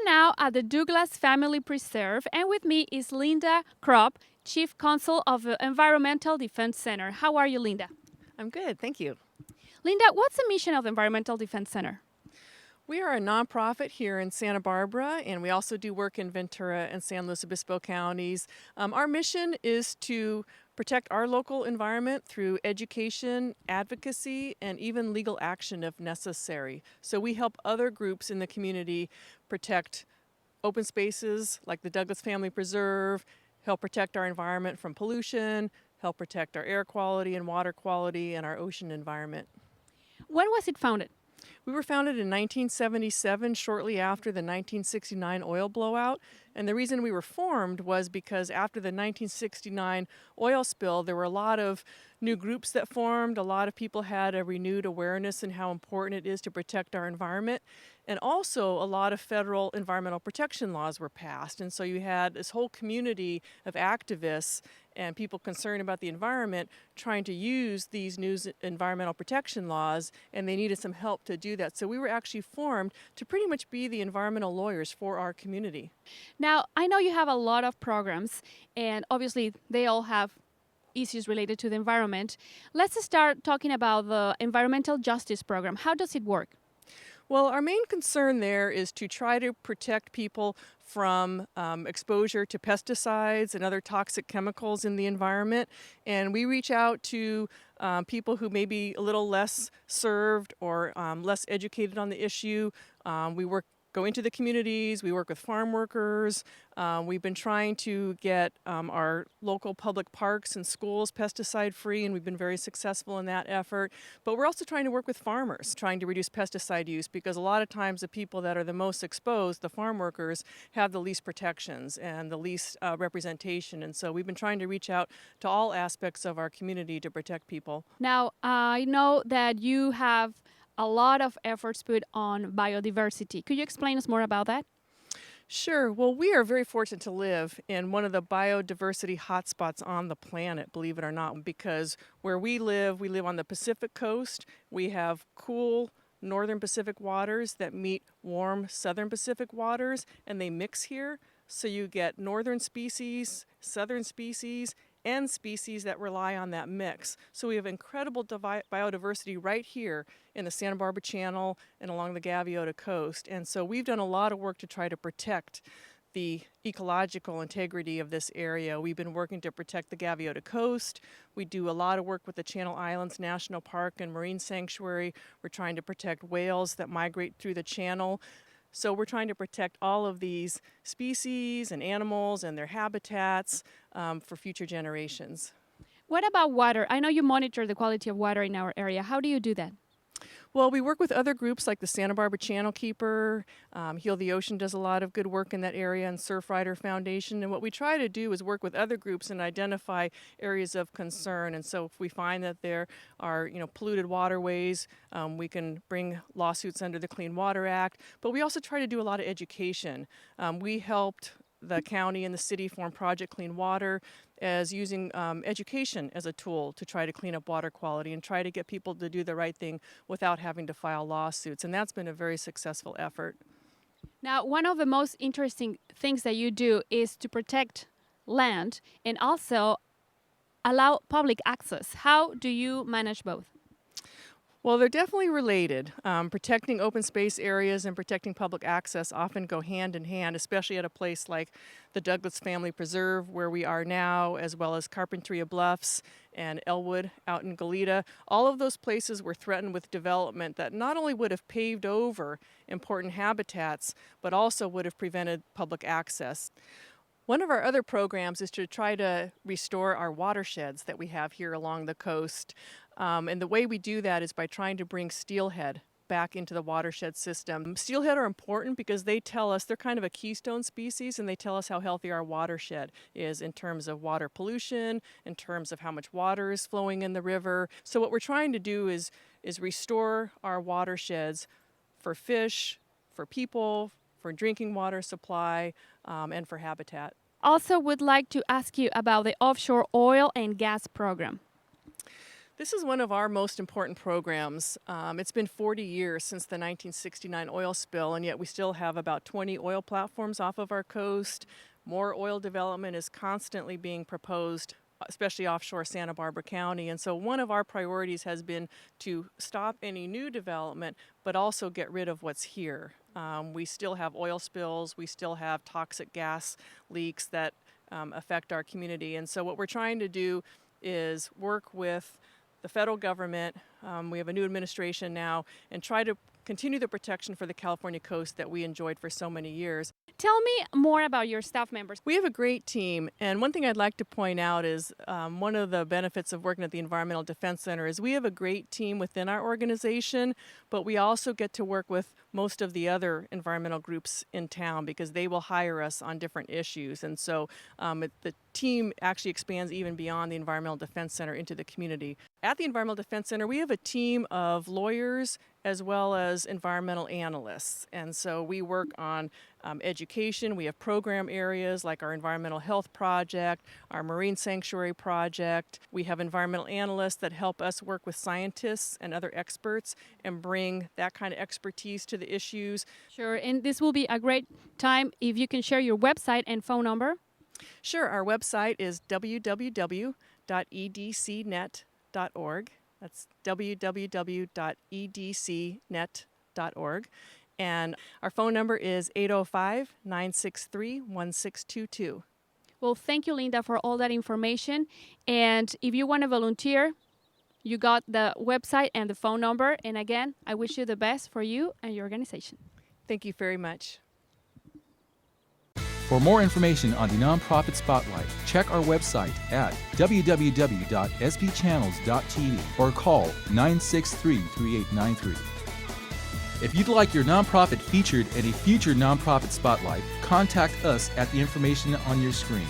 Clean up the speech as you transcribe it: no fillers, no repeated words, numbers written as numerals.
now at the Douglas Family Preserve, and with me is Linda Kropp, Chief Counsel of the Environmental Defense Center. How are you, Linda? I'm good, thank you. Linda, what's the mission of the Environmental Defense Center? We are a nonprofit here in Santa Barbara, and we also do work in Ventura and San Luis Obispo counties. Our mission is to protect our local environment through education, advocacy, and even legal action if necessary. So we help other groups in the community protect open spaces like the Douglas Family Preserve, help protect our environment from pollution, help protect our air quality and water quality and our ocean environment. When was it founded? We were founded in 1977, shortly after the 1969 oil blowout. And the reason we were formed was because after the 1969 oil spill, there were a lot of new groups that formed. A lot of people had a renewed awareness in how important it is to protect our environment. And also, a lot of federal environmental protection laws were passed. And so you had this whole community of activists and people concerned about the environment trying to use these new environmental protection laws, and they needed some help to do that. So we were actually formed to pretty much be the environmental lawyers for our community. Now, I know you have a lot of programs, and obviously they all have issues related to the environment. Let's start talking about the Environmental Justice Program. How does it work? Well, our main concern there is to try to protect people from exposure to pesticides and other toxic chemicals in the environment. And we reach out to people who may be a little less served or less educated on the issue. We go into the communities, we work with farm workers. We've been trying to get our local public parks and schools pesticide free, and we've been very successful in that effort. But we're also trying to work with farmers, trying to reduce pesticide use, because a lot of times the people that are the most exposed, the farm workers, have the least protections and the least representation. And so we've been trying to reach out to all aspects of our community to protect people. Now, I know that you have a lot of efforts put on biodiversity. Could you explain us more about that? Sure. Well, we are very fortunate to live in one of the biodiversity hotspots on the planet, believe it or not, because where we live on the Pacific coast. We have cool northern Pacific waters that meet warm southern Pacific waters, and they mix here. So you get northern species, southern species, and species that rely on that mix. So we have incredible biodiversity right here in the Santa Barbara Channel and along the Gaviota coast. And so we've done a lot of work to try to protect the ecological integrity of this area. We've been working to protect the Gaviota coast. We do a lot of work with the Channel Islands National Park and Marine Sanctuary. We're trying to protect whales that migrate through the channel. So we're trying to protect all of these species and animals and their habitats for future generations. What about water? I know you monitor the quality of water in our area. How do you do that? Well, we work with other groups like the Santa Barbara Channel Keeper. Heal the Ocean does a lot of good work in that area, and Surfrider Foundation. And what we try to do is work with other groups and identify areas of concern. And so if we find that there are polluted waterways, we can bring lawsuits under the Clean Water Act. But we also try to do a lot of education. We helped the county and the city form Project Clean Water as using education as a tool to try to clean up water quality and try to get people to do the right thing without having to file lawsuits. And that's been a very successful effort. Now, one of the most interesting things that you do is to protect land and also allow public access. How do you manage both? Well, they're definitely related. Protecting open space areas and protecting public access often go hand in hand, especially at a place like the Douglas Family Preserve, where we are now, as well as Carpinteria Bluffs and Elwood out in Goleta. All of those places were threatened with development that not only would have paved over important habitats, but also would have prevented public access. One of our other programs is to try to restore our watersheds that we have here along the coast. And the way we do that is by trying to bring steelhead back into the watershed system. Steelhead are important because they tell us, they're kind of a keystone species, and they tell us how healthy our watershed is in terms of water pollution, in terms of how much water is flowing in the river. So what we're trying to do is restore our watersheds for fish, for people, for drinking water supply, and for habitat. Also would like to ask you about the offshore oil and gas program. This is one of our most important programs. It's been 40 years since the 1969 oil spill, and yet we still have about 20 oil platforms off of our coast. More oil development is constantly being proposed, especially offshore Santa Barbara County. And so one of our priorities has been to stop any new development, but also get rid of what's here. We still have oil spills, we still have toxic gas leaks that affect our community. And so what we're trying to do is work with the federal government, we have a new administration now, and try to continue the protection for the California coast that we enjoyed for so many years. Tell me more about your staff members. We have a great team, and one thing I'd like to point out is one of the benefits of working at the Environmental Defense Center is we have a great team within our organization, but we also get to work with most of the other environmental groups in town because they will hire us on different issues. And so the team actually expands even beyond the Environmental Defense Center into the community. At the Environmental Defense Center, we have a team of lawyers as well as environmental analysts. And so we work on education. We have program areas like our environmental health project, our marine sanctuary project. We have environmental analysts that help us work with scientists and other experts and bring that kind of expertise to the issues. Sure, and this will be a great time if you can share your website and phone number. Sure, our website is www.edcnet.org. That's www.edcnet.org. And our phone number is 805-963-1622. Well, thank you, Linda, for all that information. And if you want to volunteer, you got the website and the phone number. And again, I wish you the best for you and your organization. Thank you very much. For more information on the Nonprofit Spotlight, check our website at www.sbchannels.tv or call 963-3893. If you'd like your nonprofit featured in a future Nonprofit Spotlight, contact us at the information on your screen.